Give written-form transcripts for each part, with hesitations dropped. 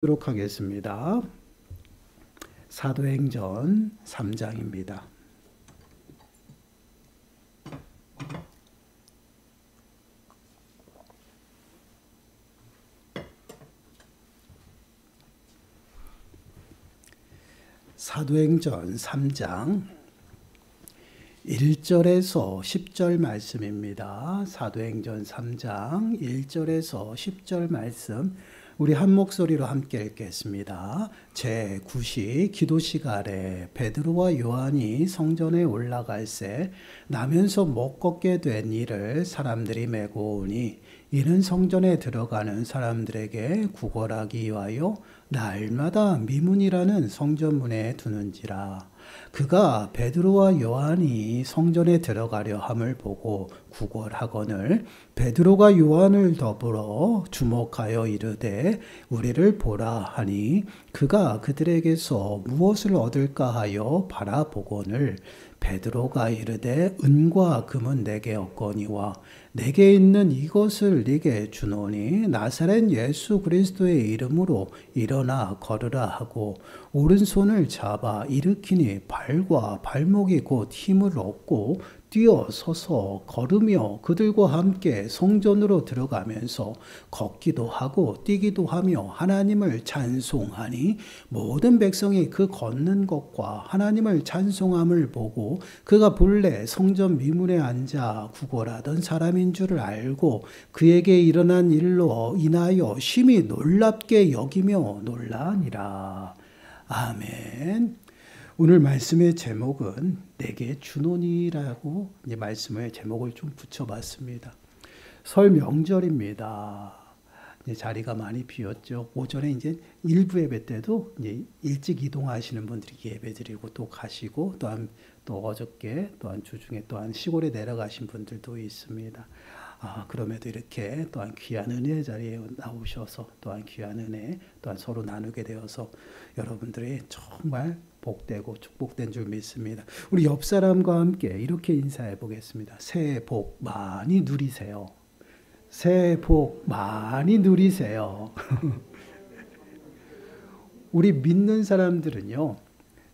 보도록 하겠습니다. 사도행전 3장입니다. 사도행전 3장 1절에서 10절 말씀입니다. 사도행전 3장 1절에서 10절 말씀 우리 한 목소리로 함께 읽겠습니다. 제9시 기도 시간에 베드로와 요한이 성전에 올라갈새 나면서 못 걷게 된 이를 사람들이 메고 오니 이는 성전에 들어가는 사람들에게 구걸하기 위하여 날마다 미문이라는 성전문에 두는지라. 그가 베드로와 요한이 성전에 들어가려 함을 보고 구걸하거늘 베드로가 요한을 더불어 주목하여 이르되 우리를 보라 하니 그가 그들에게서 무엇을 얻을까 하여 바라보거늘 베드로가 이르되 은과 금은 내게 없거니와 내게 있는 이것을 네게 주노니 나사렛 예수 그리스도의 이름으로 일어나 걸으라 하고 오른손을 잡아 일으키니 발과 발목이 곧 힘을 얻고 뛰어 서서 걸으며 그들과 함께 성전으로 들어가면서 걷기도 하고 뛰기도 하며 하나님을 찬송하니 모든 백성이 그 걷는 것과 하나님을 찬송함을 보고 그가 본래 성전 미문에 앉아 구걸하던 사람인 줄을 알고 그에게 일어난 일로 인하여 심히 놀랍게 여기며 놀라니라. 아멘. 오늘 말씀의 제목은 내게 주노니라고 말씀의 제목을 좀 붙여봤습니다. 설 명절입니다. 자리가 많이 비었죠. 오전에 이제 일부 예배 때도 이제 일찍 이동하시는 분들이 예배 드리고 또 가시고 또 어저께 또한 주중에 또한 시골에 내려가신 분들도 있습니다. 그럼에도 이렇게 또한 귀한 은혜의 자리에 나오셔서 또한 귀한 은혜 또한 서로 나누게 되어서 여러분들이 정말 복되고 축복된 줄 믿습니다. 우리 옆 사람과 함께 이렇게 인사해 보겠습니다. 새해 복 많이 누리세요. 새해 복 많이 누리세요. 우리 믿는 사람들은요.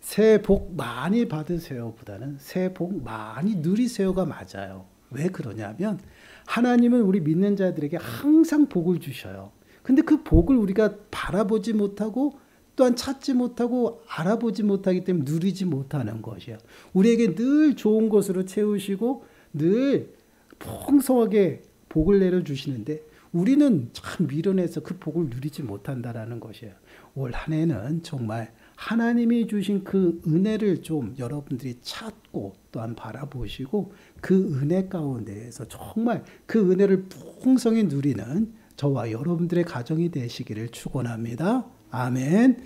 새해 복 많이 받으세요 보다는 새해 복 많이 누리세요가 맞아요. 왜 그러냐면 하나님은 우리 믿는 자들에게 항상 복을 주셔요. 근데 그 복을 우리가 바라보지 못하고 또한 찾지 못하고 알아보지 못하기 때문에 누리지 못하는 것이에요. 우리에게 늘 좋은 것으로 채우시고 늘 풍성하게 복을 내려주시는데 우리는 참 미련해서 그 복을 누리지 못한다라는 것이에요. 올 한 해는 정말 하나님이 주신 그 은혜를 좀 여러분들이 찾고 또한 바라보시고 그 은혜 가운데에서 정말 그 은혜를 풍성히 누리는 저와 여러분들의 가정이 되시기를 축원합니다. 아멘.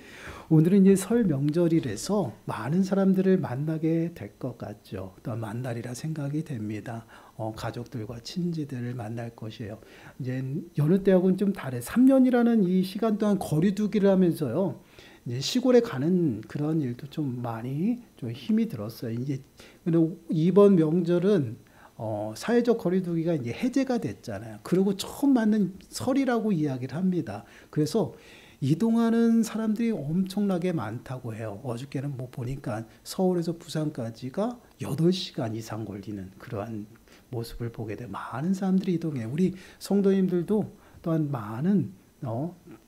오늘은 이제 설 명절이라서 많은 사람들을 만나게 될 것 같죠. 또 만나리라 생각이 됩니다. 가족들과 친지들을 만날 것이에요. 이제 여느 때하고는 좀 다르. 3년이라는 이 시간 동안 거리두기를 하면서요. 이제 시골에 가는 그런 일도 좀 많이 좀 힘이 들었어요. 이제 이번 명절은 사회적 거리두기가 이제 해제가 됐잖아요. 그리고 처음 맞는 설이라고 이야기를 합니다. 그래서 이동하는 사람들이 엄청나게 많다고 해요. 어저께는 보니까 서울에서 부산까지가 8시간 이상 걸리는 그러한 모습을 보게 돼요. 많은 사람들이 이동해요. 우리 성도님들도 또한 많은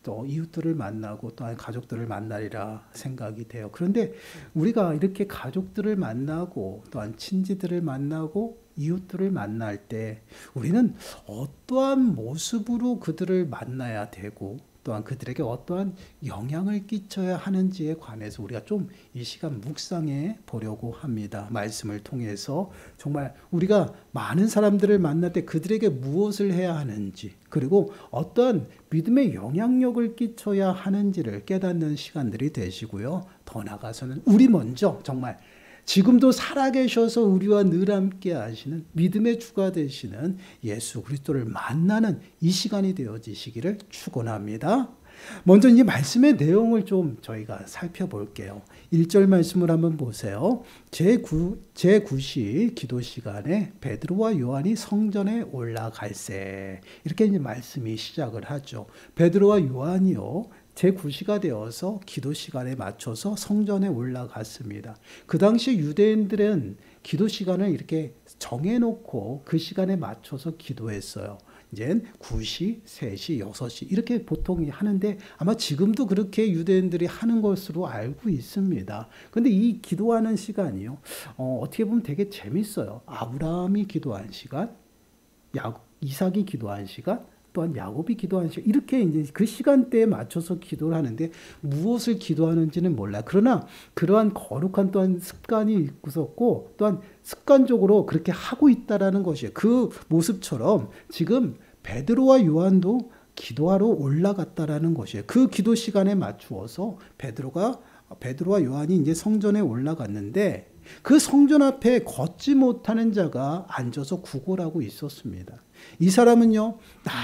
또 이웃들을 만나고 또한 가족들을 만나리라 생각이 돼요. 그런데 우리가 이렇게 가족들을 만나고 또한 친지들을 만나고 이웃들을 만날 때 우리는 어떠한 모습으로 그들을 만나야 되고 또한 그들에게 어떠한 영향을 끼쳐야 하는지에 관해서 우리가 좀 이 시간 묵상해 보려고 합니다. 말씀을 통해서 정말 우리가 많은 사람들을 만날 때 그들에게 무엇을 해야 하는지 그리고 어떠한 믿음의 영향력을 끼쳐야 하는지를 깨닫는 시간들이 되시고요. 더 나아가서는 우리 먼저 정말 지금도 살아계셔서 우리와 늘 함께 하시는 믿음의 주가 되시는 예수 그리스도를 만나는 이 시간이 되어지시기를 축원합니다. 먼저 이 말씀의 내용을 좀 저희가 살펴볼게요. 1절 말씀을 한번 보세요. 제9시 기도 시간에 베드로와 요한이 성전에 올라갈새 이렇게 이제 말씀이 시작을 하죠. 베드로와 요한이요 제9시가 되어서 기도 시간에 맞춰서 성전에 올라갔습니다. 그 당시 유대인들은 기도 시간을 이렇게 정해놓고 그 시간에 맞춰서 기도했어요. 이제 9시, 3시, 6시 이렇게 보통 하는데 아마 지금도 그렇게 유대인들이 하는 것으로 알고 있습니다. 근데 이 기도하는 시간이요. 어떻게 보면 되게 재밌어요. 아브라함이 기도한 시간, 이삭이 기도한 시간, 또한 야곱이 기도한 시간, 이렇게 이제 그 시간대에 맞춰서 기도를 하는데 무엇을 기도하는지는 몰라요. 그러나 그러한 거룩한 또한 습관이 있었고 또한 습관적으로 그렇게 하고 있다라는 것이에요. 그 모습처럼 지금 베드로와 요한도 기도하러 올라갔다라는 것이에요. 그 기도 시간에 맞추어서 베드로와 요한이 이제 성전에 올라갔는데 그 성전 앞에 걷지 못하는 자가 앉아서 구걸하고 있었습니다. 이 사람은요,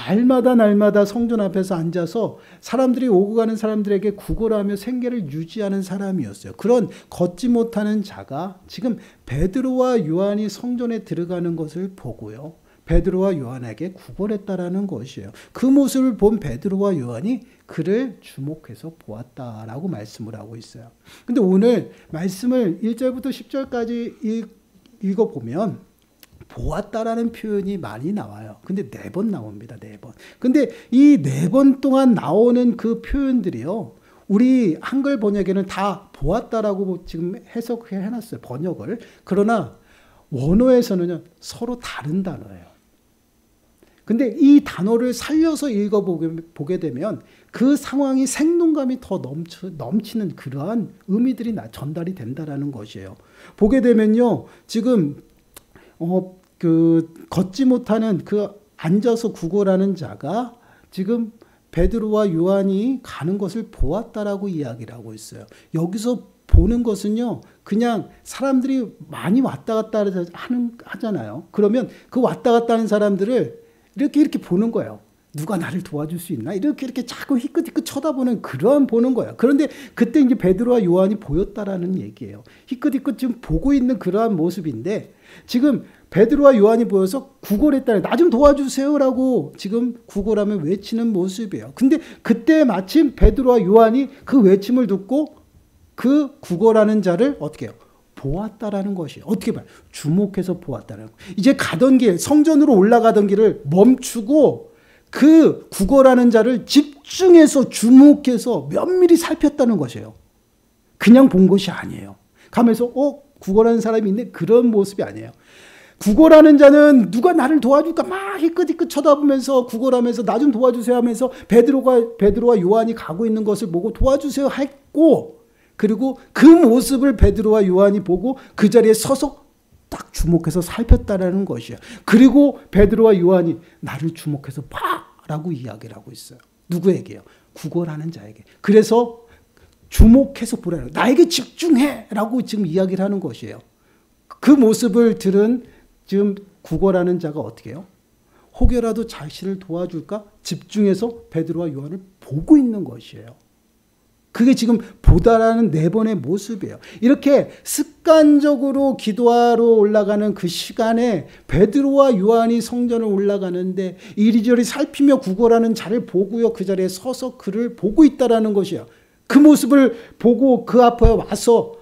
날마다 성전 앞에서 앉아서 사람들이 오고 가는 사람들에게 구걸하며 생계를 유지하는 사람이었어요. 그런 걷지 못하는 자가 지금 베드로와 요한이 성전에 들어가는 것을 보고요, 베드로와 요한에게 구걸했다라는 것이에요. 그 모습을 본 베드로와 요한이 그를 주목해서 보았다라고 말씀을 하고 있어요. 근데 오늘 말씀을 1절부터 10절까지 읽어보면 보았다라는 표현이 많이 나와요. 근데 4번 나옵니다. 4번. 근데 이 4번 동안 나오는 그 표현들이요, 우리 한글 번역에는 다 보았다라고 지금 해석해 놨어요. 번역을. 그러나 원어에서는 서로 다른 단어예요. 근데 이 단어를 살려서 읽어보게 되면 그 상황이 생동감이 더 넘치는 그러한 의미들이 전달이 된다라는 것이에요. 보게 되면요, 지금 걷지 못하는 그 앉아서 구걸하는 자가 지금 베드로와 요한이 가는 것을 보았다라고 이야기를 하고 있어요. 여기서 보는 것은요, 그냥 사람들이 많이 왔다 갔다 하잖아요. 그러면 그 왔다 갔다 하는 사람들을 이렇게 보는 거예요. 누가 나를 도와줄 수 있나? 이렇게 자꾸 희끗희끗 쳐다보는 그러한 보는 거예요. 그런데 그때 이제 베드로와 요한이 보였다라는 얘기예요. 희끗희끗 지금 보고 있는 그러한 모습인데 지금 베드로와 요한이 보여서 구걸했다는, 나 좀 도와주세요라고 지금 구걸하며 외치는 모습이에요. 근데 그때 마침 베드로와 요한이 그 외침을 듣고 그 구걸하는 자를 어떻게 해요? 보았다라는 것이에요. 어떻게 봐요? 주목해서 보았다는 거. 이제 가던 길, 성전으로 올라가던 길을 멈추고 그 구걸하는 자를 집중해서 주목해서 면밀히 살폈다는 것이에요. 그냥 본 것이 아니에요. 가면서 구걸하는 사람이 있네? 그런 모습이 아니에요. 구걸하는 자는 누가 나를 도와줄까 막 희끗희끗 쳐다보면서 구걸하면서 나 좀 도와주세요 하면서 베드로와 요한이 가고 있는 것을 보고 도와주세요 했고, 그리고 그 모습을 베드로와 요한이 보고 그 자리에 서서 딱 주목해서 살폈다라는 것이에요. 그리고 베드로와 요한이 나를 주목해서 봐라고 이야기를 하고 있어요. 누구에게요? 구걸하는 자에게. 그래서 주목해서 보라는, 나에게 집중해라고 지금 이야기를 하는 것이에요. 그 모습을 들은 지금 구걸하는 자가 어떻게 해요? 혹여라도 자신을 도와줄까 집중해서 베드로와 요한을 보고 있는 것이에요. 그게 지금 보다라는 4번의 모습이에요. 이렇게 습관적으로 기도하러 올라가는 그 시간에 베드로와 요한이 성전을 올라가는데 이리저리 살피며 구걸하는 자를 보고요, 그 자리에 서서 그를 보고 있다라는 것이에요. 그 모습을 보고 그 앞에 와서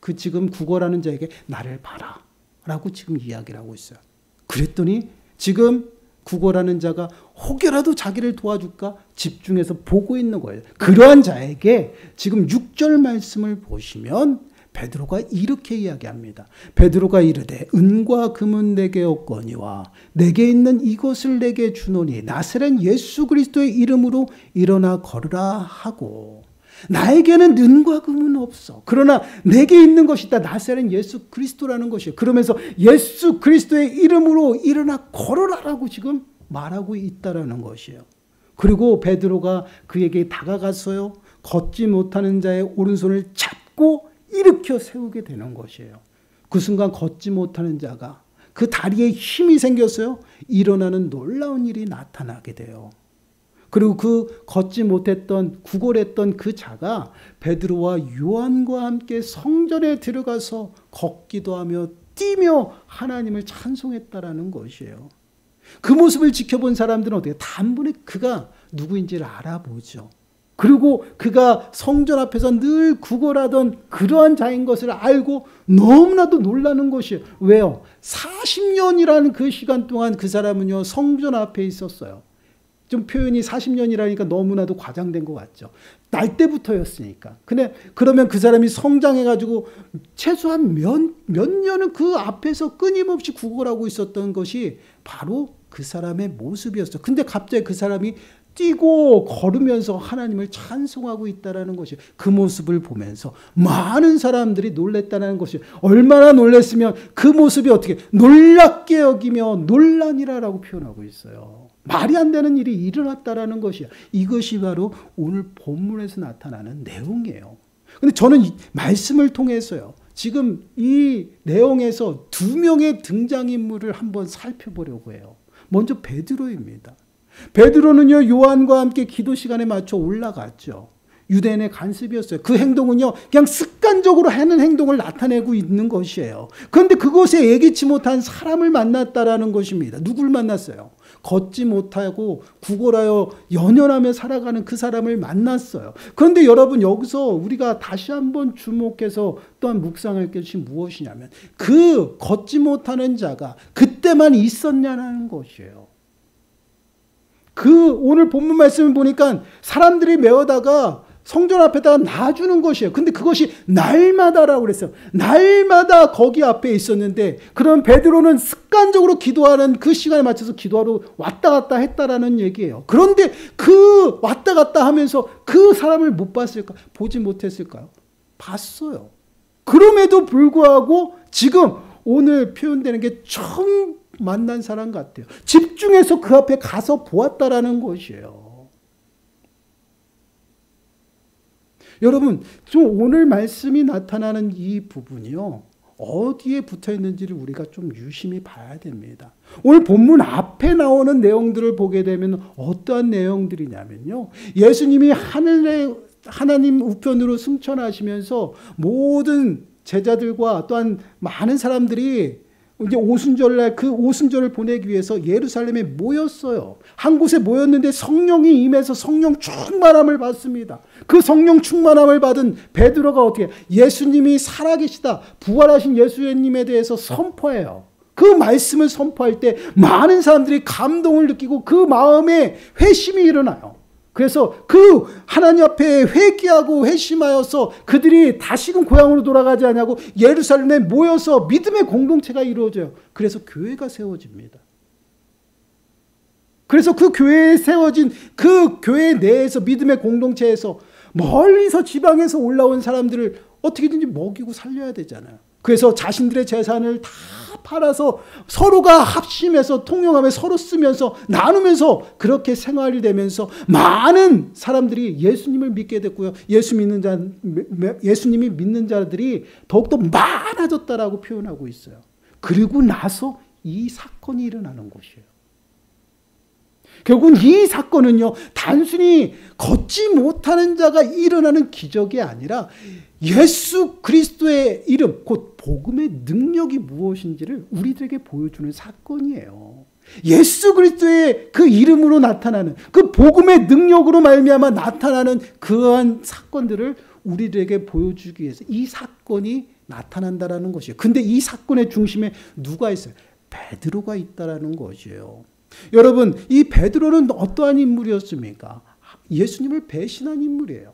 그 지금 구걸하는 자에게 나를 봐라 라고 지금 이야기를 하고 있어요. 그랬더니 지금 구걸하는 자가 혹여라도 자기를 도와줄까 집중해서 보고 있는 거예요. 그러한 자에게 지금 6절 말씀을 보시면 베드로가 이렇게 이야기합니다. 베드로가 이르되 은과 금은 내게 없거니와 내게 있는 이것을 내게 주노니 나사렛 예수 그리스도의 이름으로 일어나 걸으라 하고, 나에게는 은과 금은 없어. 그러나 내게 있는 것이 있다. 나사렛 예수 그리스도라는 것이에요. 그러면서 예수 그리스도의 이름으로 일어나 걸어라라고 지금 말하고 있다라는 것이에요. 그리고 베드로가 그에게 다가가서요, 걷지 못하는 자의 오른손을 잡고 일으켜 세우게 되는 것이에요. 그 순간 걷지 못하는 자가 그 다리에 힘이 생겼어요. 일어나는 놀라운 일이 나타나게 돼요. 그리고 그 걷지 못했던 구걸했던 그 자가 베드로와 요한과 함께 성전에 들어가서 걷기도 하며 뛰며 하나님을 찬송했다라는 것이에요. 그 모습을 지켜본 사람들은 어떻게 단번에 그가 누구인지를 알아보죠. 그리고 그가 성전 앞에서 늘 구걸하던 그러한 자인 것을 알고 너무나도 놀라는 것이에요. 왜요? 40년이라는 그 시간 동안 그 사람은요, 성전 앞에 있었어요. 좀 표현이 40년이라니까 너무나도 과장된 것 같죠. 날 때부터였으니까. 근데 그러면 그 사람이 성장해가지고 최소한 몇 년은 그 앞에서 끊임없이 구걸하고 있었던 것이 바로 그 사람의 모습이었어요. 근데 갑자기 그 사람이 뛰고 걸으면서 하나님을 찬송하고 있다는 것이, 그 모습을 보면서 많은 사람들이 놀랬다는 것이, 얼마나 놀랬으면 그 모습이 어떻게 놀랍게 여기며 놀라니라라고 표현하고 있어요. 말이 안 되는 일이 일어났다라는 것이야. 이것이 바로 오늘 본문에서 나타나는 내용이에요. 근데 저는 이 말씀을 통해서요, 지금 이 내용에서 두 명의 등장인물을 한번 살펴보려고 해요. 먼저 베드로입니다. 베드로는요, 요한과 함께 기도 시간에 맞춰 올라갔죠. 유대인의 간습이었어요. 그 행동은요, 그냥 습관적으로 하는 행동을 나타내고 있는 것이에요. 그런데 그곳에 예기치 못한 사람을 만났다라는 것입니다. 누굴 만났어요? 걷지 못하고 구걸하여 연연하며 살아가는 그 사람을 만났어요. 그런데 여러분, 여기서 우리가 다시 한번 주목해서 또한 묵상할 것이 무엇이냐면, 그 걷지 못하는 자가 그때만 있었냐는 것이에요. 그 오늘 본문 말씀을 보니까 사람들이 메어다가 성전 앞에다가 놔주는 것이에요. 근데 그것이 날마다라고 그랬어요. 날마다 거기 앞에 있었는데, 그럼 베드로는 습관적으로 기도하는 그 시간에 맞춰서 기도하러 왔다 갔다 했다라는 얘기예요. 그런데 그 왔다 갔다 하면서 그 사람을 못 봤을까? 보지 못했을까요? 봤어요. 그럼에도 불구하고 지금 오늘 표현되는 게 처음 만난 사람 같아요. 집중해서 그 앞에 가서 보았다라는 것이에요. 여러분, 좀 오늘 말씀이 나타나는 이 부분이요, 어디에 붙어 있는지를 우리가 좀 유심히 봐야 됩니다. 오늘 본문 앞에 나오는 내용들을 보게 되면 어떠한 내용들이냐면요, 예수님이 하나님 우편으로 승천하시면서 모든 제자들과 또한 많은 사람들이 이제 오순절날 그 오순절을 보내기 위해서 예루살렘에 모였어요. 한 곳에 모였는데 성령이 임해서 성령 충만함을 받습니다. 그 성령 충만함을 받은 베드로가 어떻게 예수님이 살아계시다, 부활하신 예수님에 대해서 선포해요. 그 말씀을 선포할 때 많은 사람들이 감동을 느끼고 그 마음에 회심이 일어나요. 그래서 그 하나님 앞에 회개하고 회심하여서 그들이 다시금 고향으로 돌아가지 않냐고 예루살렘에 모여서 믿음의 공동체가 이루어져요. 그래서 교회가 세워집니다. 그래서 그 교회에 세워진 그 교회 내에서 믿음의 공동체에서 멀리서 지방에서 올라온 사람들을 어떻게든지 먹이고 살려야 되잖아요. 그래서 자신들의 재산을 다 팔아서 서로가 합심해서 통용하며 서로 쓰면서 나누면서 그렇게 생활이 되면서 많은 사람들이 예수님을 믿게 됐고요. 예수님이 믿는 자들이 더욱더 많아졌다라고 표현하고 있어요. 그리고 나서 이 사건이 일어나는 것이에요. 결국은 이 사건은요, 단순히 걷지 못하는 자가 일어나는 기적이 아니라 예수 그리스도의 이름, 곧 복음의 능력이 무엇인지를 우리들에게 보여주는 사건이에요. 예수 그리스도의 그 이름으로 나타나는, 그 복음의 능력으로 말미암아 나타나는 그러한 사건들을 우리들에게 보여주기 위해서 이 사건이 나타난다라는 것이에요. 근데 이 사건의 중심에 누가 있어요? 베드로가 있다라는 것이에요. 여러분, 이 베드로는 어떠한 인물이었습니까? 예수님을 배신한 인물이에요.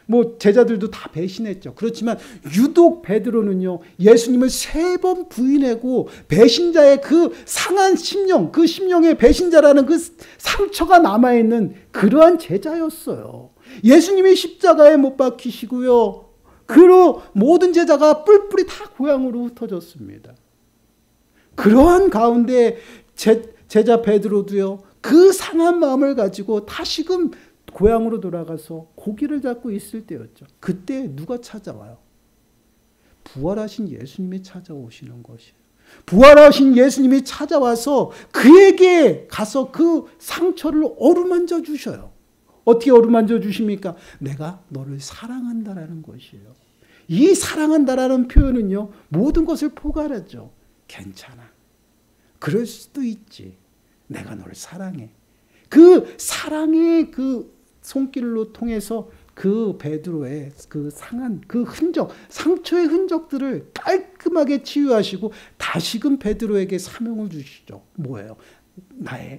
뭐 제자들도 다 배신했죠. 그렇지만 유독 베드로는요, 예수님을 3번 부인하고 배신자의 그 상한 심령, 그 심령의 배신자라는 그 상처가 남아있는 그러한 제자였어요. 예수님이 십자가에 못 박히시고요, 그 모든 제자가 뿔뿔이 다 고향으로 흩어졌습니다. 그러한 가운데 제자 베드로도요, 그 상한 마음을 가지고 다시금 고향으로 돌아가서 고기를 잡고 있을 때였죠. 그때 누가 찾아와요? 부활하신 예수님이 찾아오시는 것이에요. 부활하신 예수님이 찾아와서 그에게 가서 그 상처를 어루만져 주셔요. 어떻게 어루만져 주십니까? 내가 너를 사랑한다라는 것이에요. 이 사랑한다라는 표현은요, 모든 것을 포괄하죠. 괜찮아. 그럴 수도 있지. 내가 너를 사랑해. 그 사랑의 그 손길로 통해서 그 베드로의 그 상한 그 흔적, 상처의 흔적들을 깔끔하게 치유하시고 다시금 베드로에게 사명을 주시죠. 뭐예요?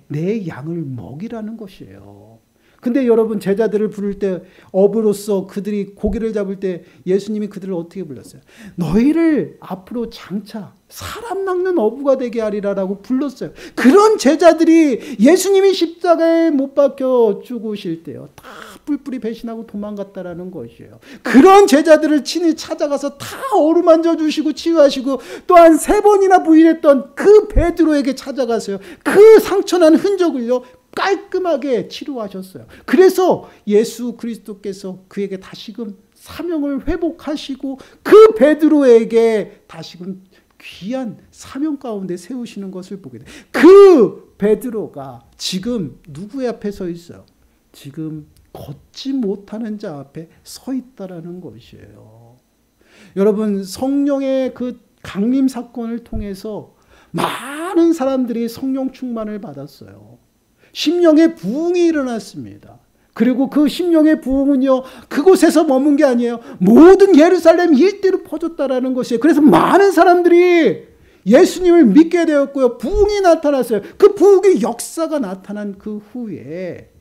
내 양을 먹이라는 것이에요. 근데 여러분, 제자들을 부를 때 어부로서 그들이 고기를 잡을 때 예수님이 그들을 어떻게 불렀어요? 너희를 앞으로 장차 사람 낚는 어부가 되게 하리라라고 불렀어요. 그런 제자들이 예수님이 십자가에 못 박혀 죽으실 때요, 다 뿔뿔이 배신하고 도망갔다라는 것이에요. 그런 제자들을 친히 찾아가서 다 어루만져 주시고 치유하시고 또한 3번이나 부인했던 그 베드로에게 찾아가서요, 그 상처난 흔적을요 깔끔하게 치료하셨어요. 그래서 예수 그리스도께서 그에게 다시금 사명을 회복하시고 그 베드로에게 다시금 귀한 사명 가운데 세우시는 것을 보게 돼요. 그 베드로가 지금 누구의 앞에 서 있어요? 지금 걷지 못하는 자 앞에 서 있다라는 것이에요. 여러분, 성령의 그 강림 사건을 통해서 많은 사람들이 성령 충만을 받았어요. 심령의 부흥이 일어났습니다. 그리고 그 심령의 부흥은요, 그곳에서 머문 게 아니에요. 모든 예루살렘 일대로 퍼졌다라는 것이에요. 그래서 많은 사람들이 예수님을 믿게 되었고요, 부흥이 나타났어요. 그 부흥의 역사가 나타난 그 후에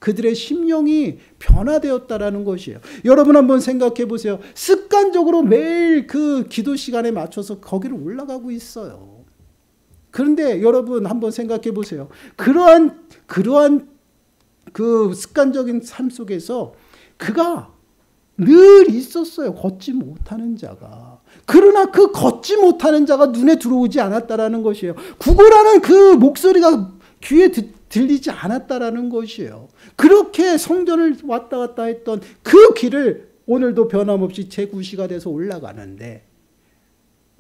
그들의 심령이 변화되었다라는 것이에요. 여러분 한번 생각해 보세요. 습관적으로 매일 그 기도 시간에 맞춰서 거기를 올라가고 있어요. 그런데 여러분 한번 생각해 보세요. 그러한 그 습관적인 삶 속에서 그가 늘 있었어요. 걷지 못하는 자가. 그러나 그 걷지 못하는 자가 눈에 들어오지 않았다라는 것이에요. 구걸하는 그 목소리가 귀에 들리지 않았다라는 것이에요. 그렇게 성전을 왔다 갔다 했던 그 길을 오늘도 변함없이 제9시가 돼서 올라가는데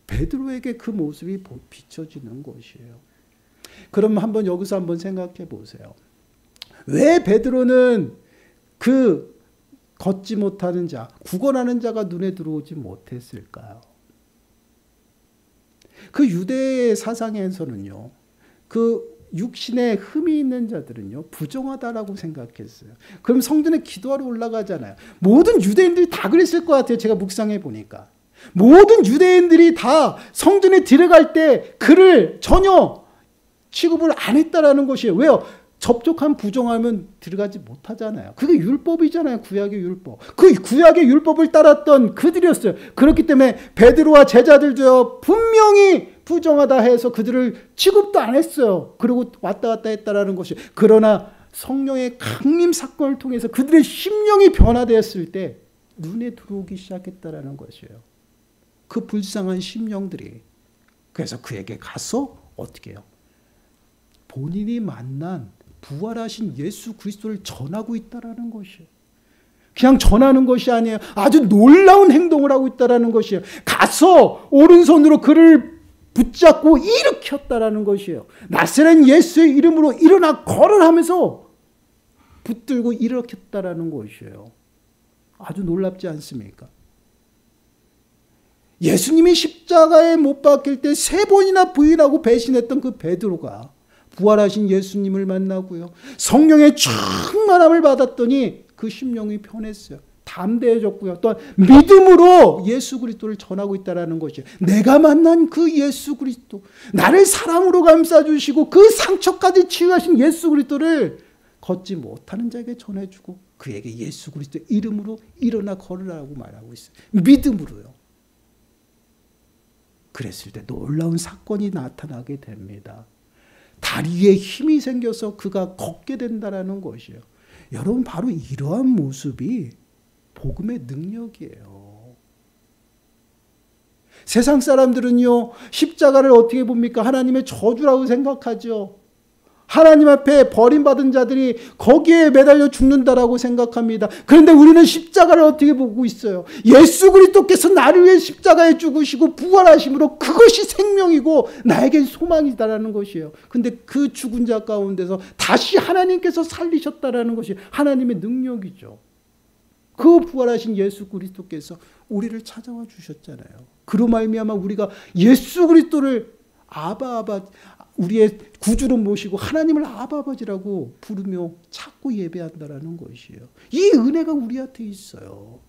베드로에게 그 모습이 비춰지는 것이에요. 그럼 한번 여기서 한번 생각해 보세요. 왜 베드로는 그 걷지 못하는 자, 구걸하는 자가 눈에 들어오지 못했을까요? 그 유대의 사상에서는요, 그 육신에 흠이 있는 자들은요, 부정하다라고 생각했어요. 그럼 성전에 기도하러 올라가잖아요. 모든 유대인들이 다 그랬을 것 같아요. 제가 묵상해 보니까. 모든 유대인들이 다 성전에 들어갈 때 그를 전혀 취급을 안 했다라는 것이에요. 왜요? 접촉한 부정하면 들어가지 못하잖아요. 그게 율법이잖아요. 구약의 율법. 그 구약의 율법을 따랐던 그들이었어요. 그렇기 때문에 베드로와 제자들도 분명히 부정하다 해서 그들을 취급도 안 했어요. 그리고 왔다 갔다 했다라는 것이. 그러나 성령의 강림 사건을 통해서 그들의 심령이 변화되었을 때 눈에 들어오기 시작했다라는 것이에요. 그 불쌍한 심령들이. 그래서 그에게 가서 어떻게 해요? 본인이 만난 부활하신 예수 그리스도를 전하고 있다라는 것이에요. 그냥 전하는 것이 아니에요. 아주 놀라운 행동을 하고 있다라는 것이에요. 가서 오른손으로 그를 붙잡고 일으켰다라는 것이에요. 나사렛 예수의 이름으로 일어나 걸으라 하면서 붙들고 일으켰다라는 것이에요. 아주 놀랍지 않습니까? 예수님이 십자가에 못 박힐 때 3번이나 부인하고 배신했던 그 베드로가 부활하신 예수님을 만나고요, 성령의 충만함을 받았더니 그 심령이 변했어요. 담대해졌고요. 또한 믿음으로 예수 그리스도를 전하고 있다는 것이에요. 내가 만난 그 예수 그리스도, 나를 사랑으로 감싸주시고 그 상처까지 치유하신 예수 그리스도를 걷지 못하는 자에게 전해주고 그에게 예수 그리스도 이름으로 일어나 걸으라고 말하고 있어요. 믿음으로요. 그랬을 때 놀라운 사건이 나타나게 됩니다. 다리에 힘이 생겨서 그가 걷게 된다는 것이에요. 여러분, 바로 이러한 모습이 복음의 능력이에요. 세상 사람들은요, 십자가를 어떻게 봅니까? 하나님의 저주라고 생각하죠. 하나님 앞에 버림받은 자들이 거기에 매달려 죽는다라고 생각합니다. 그런데 우리는 십자가를 어떻게 보고 있어요? 예수 그리스도께서 나를 위해 십자가에 죽으시고 부활하심으로 그것이 생명이고 나에겐 소망이다라는 것이에요. 근데 그 죽은 자 가운데서 다시 하나님께서 살리셨다라는 것이 하나님의 능력이죠. 그 부활하신 예수 그리스도께서 우리를 찾아와 주셨잖아요. 그로 말미암아 우리가 예수 그리스도를 아바 우리의 구주로 모시고 하나님을 아버지라고 부르며 찾고 예배한다라는 것이에요. 이 은혜가 우리한테 있어요.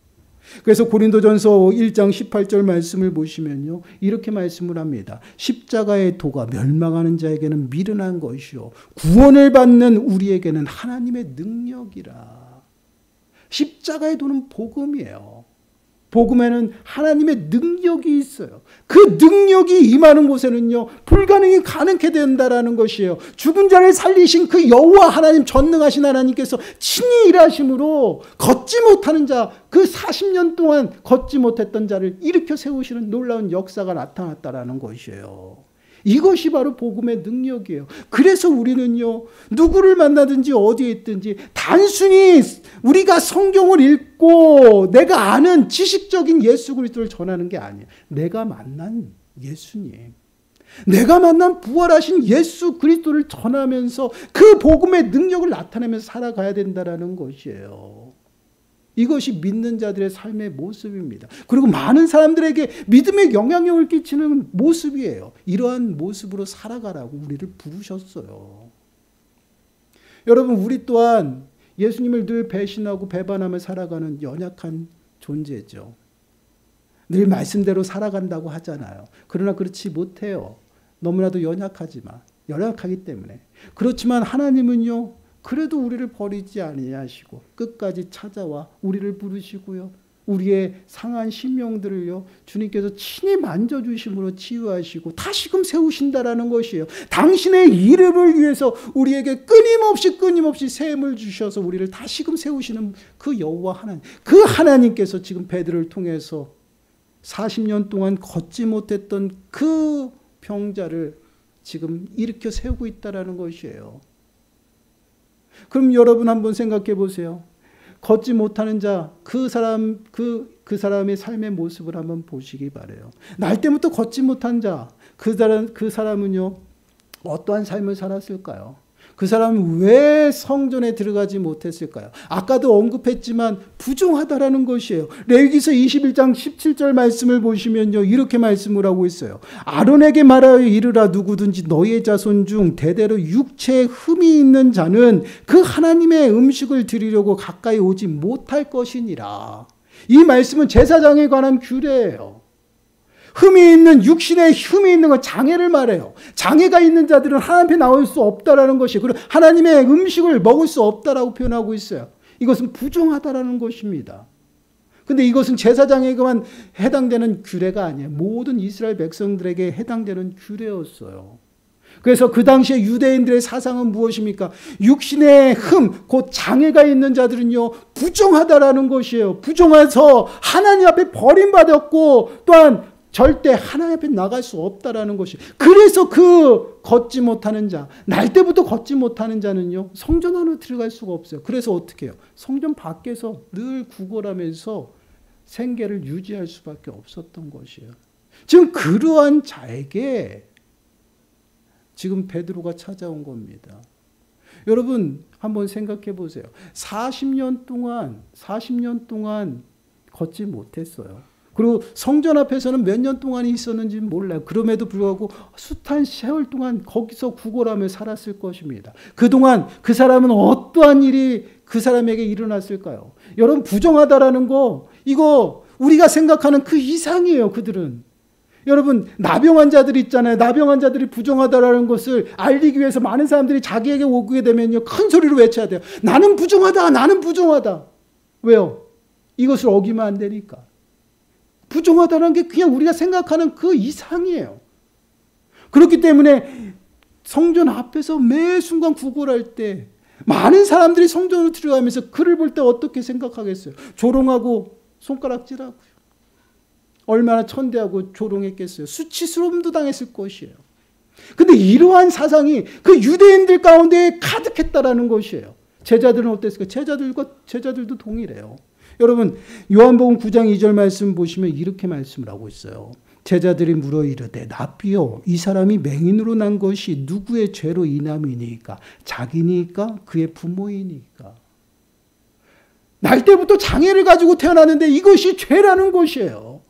그래서 고린도전서 1장 18절 말씀을 보시면요, 이렇게 말씀을 합니다. 십자가의 도가 멸망하는 자에게는 미련한 것이요 구원을 받는 우리에게는 하나님의 능력이라. 십자가의 도는 복음이에요. 복음에는 하나님의 능력이 있어요. 그 능력이 임하는 곳에는요, 불가능이 가능케 된다라는 것이에요. 죽은 자를 살리신 그 여호와 하나님, 전능하신 하나님께서 친히 일하심으로 걷지 못하는 자, 그 40년 동안 걷지 못했던 자를 일으켜 세우시는 놀라운 역사가 나타났다라는 것이에요. 이것이 바로 복음의 능력이에요. 그래서 우리는요, 누구를 만나든지 어디에 있든지 단순히 우리가 성경을 읽고 내가 아는 지식적인 예수 그리스도를 전하는 게 아니에요. 내가 만난 예수님, 내가 만난 부활하신 예수 그리스도를 전하면서 그 복음의 능력을 나타내면서 살아가야 된다는 것이에요. 이것이 믿는 자들의 삶의 모습입니다. 그리고 많은 사람들에게 믿음의 영향력을 끼치는 모습이에요. 이러한 모습으로 살아가라고 우리를 부르셨어요. 여러분, 우리 또한 예수님을 늘 배신하고 배반하며 살아가는 연약한 존재죠. 늘 말씀대로 살아간다고 하잖아요. 그러나 그렇지 못해요. 너무나도 연약하기 때문에. 그렇지만 하나님은요, 그래도 우리를 버리지 아니하시고 끝까지 찾아와 우리를 부르시고요, 우리의 상한 심령들을요, 주님께서 친히 만져주심으로 치유하시고 다시금 세우신다라는 것이에요. 당신의 이름을 위해서 우리에게 끊임없이 샘을 주셔서 우리를 다시금 세우시는 그 여호와 하나님, 그 하나님께서 지금 베드로를 통해서 40년 동안 걷지 못했던 그 병자를 지금 일으켜 세우고 있다라는 것이에요. 그럼 여러분 한번 생각해 보세요. 걷지 못하는 자, 그 사람의 삶의 모습을 한번 보시기 바라요. 날 때부터 걷지 못한 자, 그 사람은요, 어떠한 삶을 살았을까요? 그 사람은 왜 성전에 들어가지 못했을까요? 아까도 언급했지만 부정하다라는 것이에요. 레위기서 21장 17절 말씀을 보시면요, 이렇게 말씀을 하고 있어요. 아론에게 말하여 이르라. 누구든지 너희의 자손 중 대대로 육체에 흠이 있는 자는 그 하나님의 음식을 드리려고 가까이 오지 못할 것이니라. 이 말씀은 제사장에 관한 규례예요. 흠이 있는, 육신에 흠이 있는 건 장애를 말해요. 장애가 있는 자들은 하나님 앞에 나올 수 없다라는 것이, 그리고 하나님의 음식을 먹을 수 없다라고 표현하고 있어요. 이것은 부정하다라는 것입니다. 근데 이것은 제사장에게만 해당되는 규례가 아니에요. 모든 이스라엘 백성들에게 해당되는 규례였어요. 그래서 그 당시에 유대인들의 사상은 무엇입니까? 육신의 흠, 곧 장애가 있는 자들은요, 부정하다라는 것이에요. 부정해서 하나님 앞에 버림받았고, 또한 절대 하나님 앞에 나갈 수 없다라는 것이. 그래서 그 걷지 못하는 자, 날 때부터 걷지 못하는 자는요, 성전 안으로 들어갈 수가 없어요. 그래서 어떻게 해요? 성전 밖에서 늘 구걸하면서 생계를 유지할 수밖에 없었던 것이에요. 지금 그러한 자에게 지금 베드로가 찾아온 겁니다. 여러분 한번 생각해 보세요. 40년 동안 걷지 못했어요. 그리고 성전 앞에서는 몇 년 동안 있었는지 몰라요. 그럼에도 불구하고 숱한 세월 동안 거기서 구걸하며 살았을 것입니다. 그동안 그 사람은 어떠한 일이 그 사람에게 일어났을까요? 여러분, 부정하다라는 거, 이거 우리가 생각하는 그 이상이에요. 그들은. 여러분, 나병 환자들이 있잖아요. 나병 환자들이 부정하다라는 것을 알리기 위해서 많은 사람들이 자기에게 오게 되면요, 큰 소리로 외쳐야 돼요. 나는 부정하다, 나는 부정하다. 왜요? 이것을 어기면 안 되니까. 부정하다는 게 그냥 우리가 생각하는 그 이상이에요. 그렇기 때문에 성전 앞에서 매 순간 구걸할 때 많은 사람들이 성전으로 들어가면서 그를 볼 때 어떻게 생각하겠어요? 조롱하고 손가락질하고요. 얼마나 천대하고 조롱했겠어요. 수치스러움도 당했을 것이에요. 근데 이러한 사상이 그 유대인들 가운데 가득했다라는 것이에요. 제자들은 어땠을까요? 제자들도 동일해요. 여러분, 요한복음 9장 2절 말씀 보시면 이렇게 말씀을 하고 있어요. 제자들이 물어 이르되 랍비여, 이 사람이 맹인으로 난 것이 누구의 죄로 인함이니까? 자기니까? 그의 부모이니까? 날 때부터 장애를 가지고 태어났는데 이것이 죄라는 것이에요.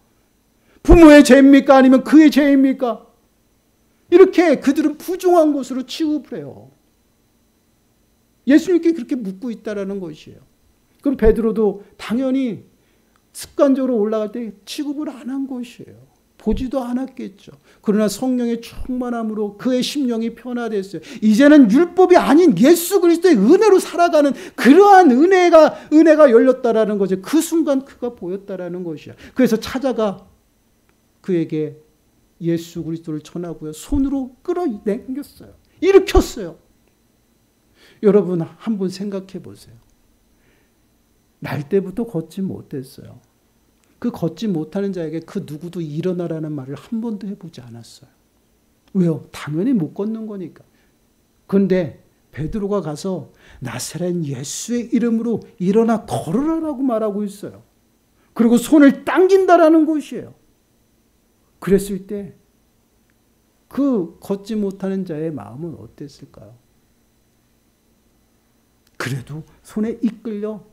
부모의 죄입니까? 아니면 그의 죄입니까? 이렇게 그들은 부정한 것으로 취급을 해요. 예수님께 그렇게 묻고 있다라는 것이에요. 그럼 베드로도 당연히 습관적으로 올라갈 때 취급을 안 한 것이에요. 보지도 않았겠죠. 그러나 성령의 충만함으로 그의 심령이 변화됐어요. 이제는 율법이 아닌 예수 그리스도의 은혜로 살아가는 그러한 은혜가 열렸다라는 거죠. 그 순간 그가 보였다라는 것이야. 그래서 찾아가 그에게 예수 그리스도를 전하고요. 손으로 끌어당겼어요. 일으켰어요. 여러분 한번 생각해 보세요. 날 때부터 걷지 못했어요. 그 걷지 못하는 자에게 그 누구도 일어나라는 말을 한 번도 해보지 않았어요. 왜요? 당연히 못 걷는 거니까. 그런데 베드로가 가서 나사렛 예수의 이름으로 일어나 걸으라라고 말하고 있어요. 그리고 손을 당긴다라는 것이에요. 그랬을 때 그 걷지 못하는 자의 마음은 어땠을까요? 그래도 손에 이끌려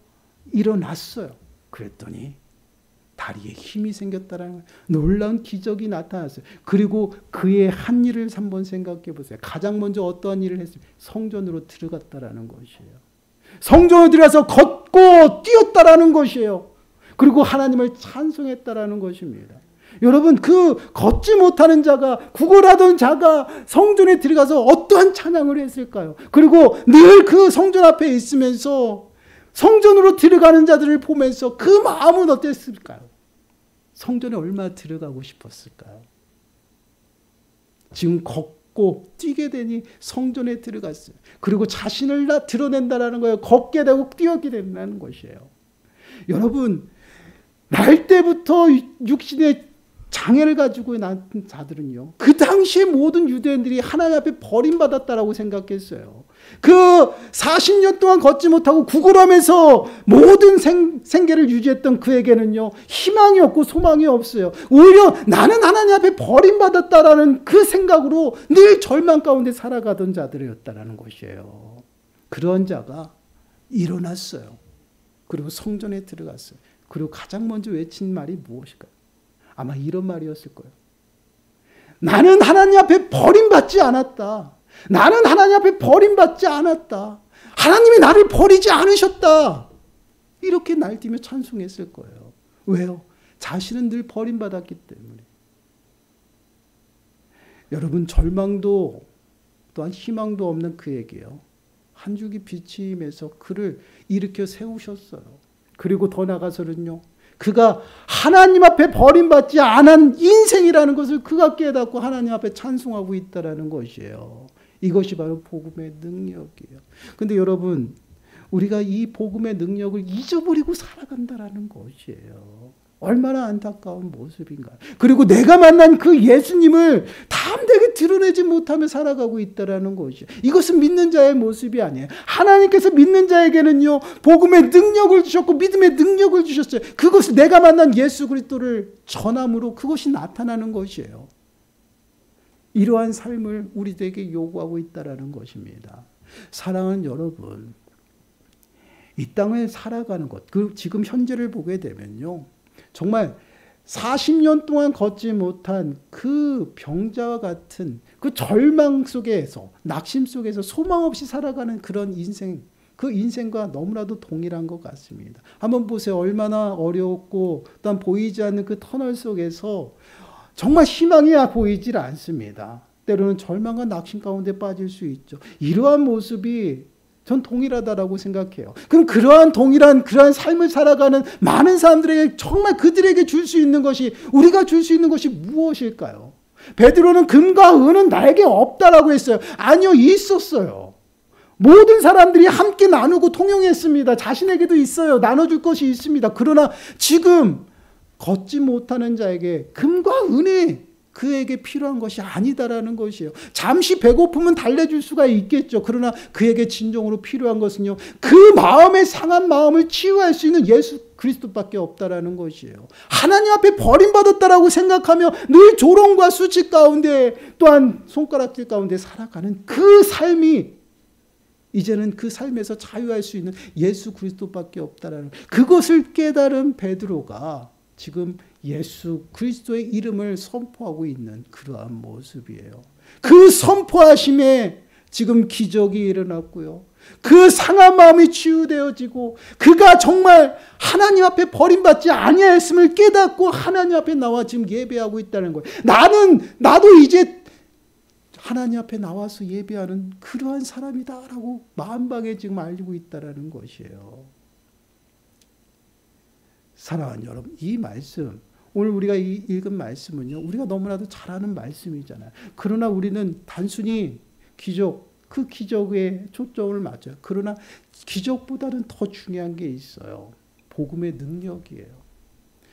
일어났어요. 그랬더니 다리에 힘이 생겼다라는 거예요. 놀라운 기적이 나타났어요. 그리고 그의 한 일을 한번 생각해 보세요. 가장 먼저 어떠한 일을 했어요? 성전으로 들어갔다라는 것이에요. 성전으로 들어가서 걷고 뛰었다라는 것이에요. 그리고 하나님을 찬송했다라는 것입니다. 여러분 그 걷지 못하는 자가 구걸하던 자가 성전에 들어가서 어떠한 찬양을 했을까요? 그리고 늘 그 성전 앞에 있으면서 성전으로 들어가는 자들을 보면서 그 마음은 어땠을까요? 성전에 얼마나 들어가고 싶었을까요? 지금 걷고 뛰게 되니 성전에 들어갔어요. 그리고 자신을 다 드러낸다는 거예요. 걷게 되고 뛰게 된다는 것이에요. 여러분 날 때부터 육신의 장애를 가지고 난 자들은요. 그 당시에 모든 유대인들이 하나님 앞에 버림받았다라고 생각했어요. 그 40년 동안 걷지 못하고 구걸하면서 모든 생계를 유지했던 그에게는요. 희망이 없고 소망이 없어요. 오히려 나는 하나님 앞에 버림받았다라는 그 생각으로 늘 절망 가운데 살아가던 자들이었다라는 것이에요. 그런 자가 일어났어요. 그리고 성전에 들어갔어요. 그리고 가장 먼저 외친 말이 무엇일까요? 아마 이런 말이었을 거예요. 나는 하나님 앞에 버림받지 않았다. 나는 하나님 앞에 버림받지 않았다. 하나님이 나를 버리지 않으셨다. 이렇게 날뛰며 찬송했을 거예요. 왜요? 자신은 늘 버림받았기 때문에. 여러분 절망도 또한 희망도 없는 그에게요. 한 줄기 빛이 임해서 그를 일으켜 세우셨어요. 그리고 더 나아가서는요. 그가 하나님 앞에 버림받지 않은 인생이라는 것을 그가 깨닫고 하나님 앞에 찬송하고 있다는 것이에요. 이것이 바로 복음의 능력이에요. 그런데 여러분 우리가 이 복음의 능력을 잊어버리고 살아간다는 것이에요. 얼마나 안타까운 모습인가요? 그리고 내가 만난 그 예수님을 담대하게 드러내지 못하며 살아가고 있다는 것이에요. 이것은 믿는 자의 모습이 아니에요. 하나님께서 믿는 자에게는요. 복음의 능력을 주셨고 믿음의 능력을 주셨어요. 그것을 내가 만난 예수 그리스도를 전함으로 그것이 나타나는 것이에요. 이러한 삶을 우리들에게 요구하고 있다는 것입니다. 사랑하는 여러분, 이 땅에 살아가는 것, 그 지금 현재를 보게 되면요. 정말 40년 동안 걷지 못한 그 병자와 같은 그 절망 속에서 낙심 속에서 소망 없이 살아가는 그런 인생, 그 인생과 너무나도 동일한 것 같습니다. 한번 보세요. 얼마나 어려웠고 또한 보이지 않는 그 터널 속에서 정말 희망이 보이질 않습니다. 때로는 절망과 낙심 가운데 빠질 수 있죠. 이러한 모습이 전 동일하다라고 생각해요. 그럼 그러한 삶을 살아가는 많은 사람들에게 정말 그들에게 줄 수 있는 것이 우리가 줄 수 있는 것이 무엇일까요? 베드로는 금과 은은 나에게 없다라고 했어요. 아니요, 있었어요. 모든 사람들이 함께 나누고 통용했습니다. 자신에게도 있어요. 나눠줄 것이 있습니다. 그러나 지금 걷지 못하는 자에게 금과 은이 그에게 필요한 것이 아니다라는 것이에요. 잠시 배고픔은 달래줄 수가 있겠죠. 그러나 그에게 진정으로 필요한 것은요. 그 마음의 상한 마음을 치유할 수 있는 예수 그리스도밖에 없다라는 것이에요. 하나님 앞에 버림받았다라고 생각하며 늘 조롱과 수치 가운데 또한 손가락질 가운데 살아가는 그 삶이 이제는 그 삶에서 자유할 수 있는 예수 그리스도밖에 없다라는 그것을 깨달은 베드로가 지금 예수 그리스도의 이름을 선포하고 있는 그러한 모습이에요. 그 선포하심에 지금 기적이 일어났고요. 그 상한 마음이 치유되어지고 그가 정말 하나님 앞에 버림받지 아니하였음을 깨닫고 하나님 앞에 나와 지금 예배하고 있다는 거예요. 나도 이제 하나님 앞에 나와서 예배하는 그러한 사람이다라고 마음방에 지금 알고 있다라는 것이에요. 사랑하는 여러분, 이 말씀, 오늘 우리가 읽은 말씀은요, 우리가 너무나도 잘 아는 말씀이잖아요. 그러나 우리는 단순히 그 기적에 초점을 맞춰요. 그러나 기적보다는 더 중요한 게 있어요. 복음의 능력이에요.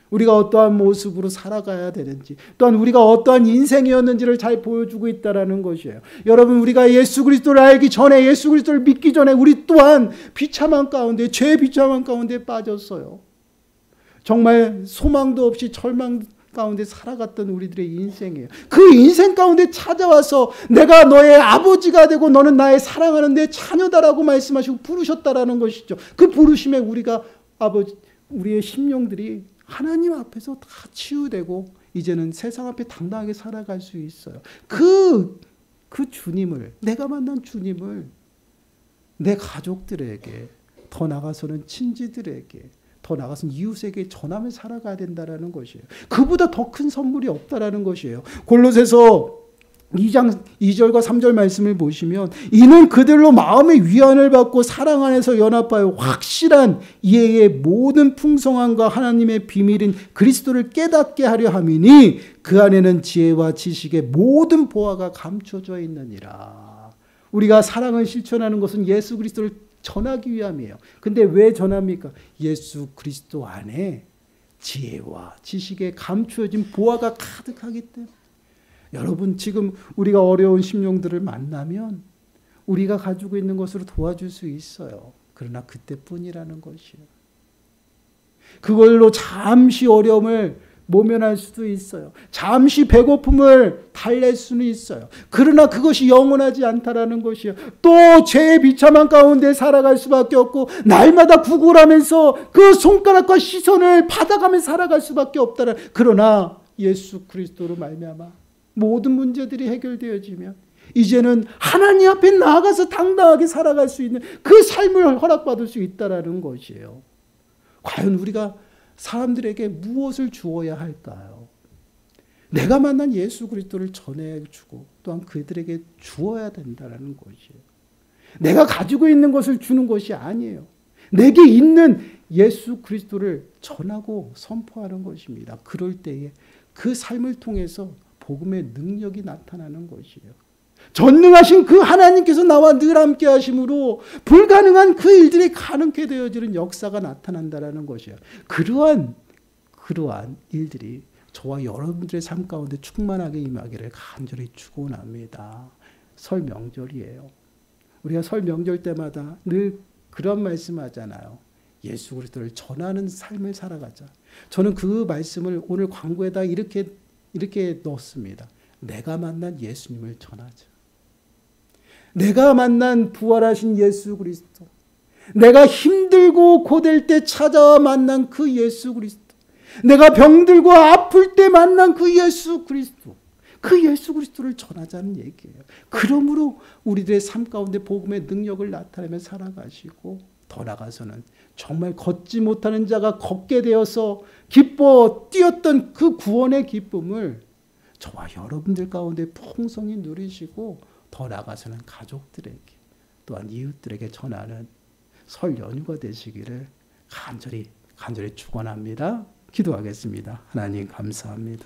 우리가 어떠한 모습으로 살아가야 되는지, 또한 우리가 어떠한 인생이었는지를 잘 보여주고 있다는 것이에요. 여러분, 우리가 예수 그리스도를 알기 전에, 예수 그리스도를 믿기 전에 우리 또한 비참한 가운데, 죄의 비참한 가운데 빠졌어요. 정말 소망도 없이 절망 가운데 살아갔던 우리들의 인생이에요. 그 인생 가운데 찾아와서 내가 너의 아버지가 되고 너는 나의 사랑하는 내 자녀다라고 말씀하시고 부르셨다라는 것이죠. 그 부르심에 우리의 심령들이 하나님 앞에서 다 치유되고 이제는 세상 앞에 당당하게 살아갈 수 있어요. 그 주님을, 내가 만난 주님을 내 가족들에게, 더 나아가서는 친지들에게, 더 나아가서는 이웃에게 전하며 살아가야 된다는 것이에요. 그보다 더 큰 선물이 없다라는 것이에요. 골로새서 2장 2절과 3절 말씀을 보시면, 이는 그들로 마음의 위안을 받고 사랑 안에서 연합하여 확실한 이해의 모든 풍성함과 하나님의 비밀인 그리스도를 깨닫게 하려 함이니 그 안에는 지혜와 지식의 모든 보화가 감춰져 있느니라. 우리가 사랑을 실천하는 것은 예수 그리스도를 전하기 위함이에요. 근데 왜 전합니까? 예수 그리스도 안에 지혜와 지식에 감추어진 보화가 가득하기 때문에. 여러분, 지금 우리가 어려운 심령들을 만나면 우리가 가지고 있는 것으로 도와줄 수 있어요. 그러나 그때뿐이라는 것이에요. 그걸로 잠시 어려움을 모면할 수도 있어요. 잠시 배고픔을 달랠 수는 있어요. 그러나 그것이 영원하지 않다라는 것이에요. 또 죄의 비참한 가운데 살아갈 수밖에 없고 날마다 구걸하면서 그 손가락과 시선을 받아가며 살아갈 수밖에 없다는. 그러나 예수 그리스도로 말미암아 모든 문제들이 해결되어지면 이제는 하나님 앞에 나아가서 당당하게 살아갈 수 있는 그 삶을 허락받을 수 있다라는 것이에요. 과연 우리가 사람들에게 무엇을 주어야 할까요? 내가 만난 예수 그리스도를 전해주고 또한 그들에게 주어야 된다는 것이에요. 내가 가지고 있는 것을 주는 것이 아니에요. 내게 있는 예수 그리스도를 전하고 선포하는 것입니다. 그럴 때에 그 삶을 통해서 복음의 능력이 나타나는 것이에요. 전능하신 그 하나님께서 나와 늘 함께 하심으로 불가능한 그 일들이 가능케 되어지는 역사가 나타난다는 것이에요. 그러한 일들이 저와 여러분들의 삶 가운데 충만하게 임하기를 간절히 축원합니다. 설 명절이에요. 우리가 설 명절 때마다 늘 그런 말씀하잖아요. 예수 그리스도를 전하는 삶을 살아가자. 저는 그 말씀을 오늘 광고에다 이렇게 넣었습니다. 내가 만난 예수님을 전하자. 내가 만난 부활하신 예수 그리스도, 내가 힘들고 고될 때 찾아와 만난 그 예수 그리스도, 내가 병들고 아플 때 만난 그 예수 그리스도, 그 예수 그리스도를 전하자는 얘기예요. 그러므로 우리들의 삶 가운데 복음의 능력을 나타내며 살아가시고, 더 나아가서는 정말 걷지 못하는 자가 걷게 되어서 기뻐 뛰었던 그 구원의 기쁨을 저와 여러분들 가운데 풍성히 누리시고, 더 나아가서는 가족들에게 또한 이웃들에게 전하는 설 연휴가 되시기를 간절히 축원합니다. 기도하겠습니다. 하나님 감사합니다.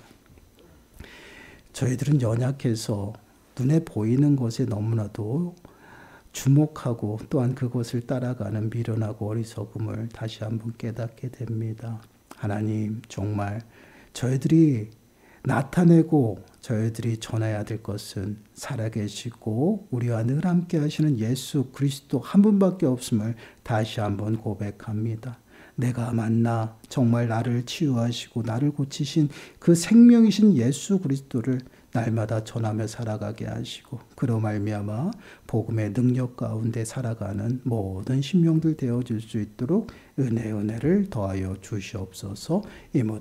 저희들은 연약해서 눈에 보이는 것에 너무나도 주목하고 또한 그것을 따라가는 미련하고 어리석음을 다시 한번 깨닫게 됩니다. 하나님, 정말 저희들이 나타내고 저희들이 전해야 될 것은 살아계시고 우리와 늘 함께 하시는 예수 그리스도 한 분밖에 없음을 다시 한번 고백합니다. 내가 만나 정말 나를 치유하시고 나를 고치신 그 생명이신 예수 그리스도를 날마다 전하며 살아가게 하시고, 그로 말미암아 복음의 능력 가운데 살아가는 모든 심령들 되어줄 수 있도록 은혜를 더하여 주시옵소서. 이 모든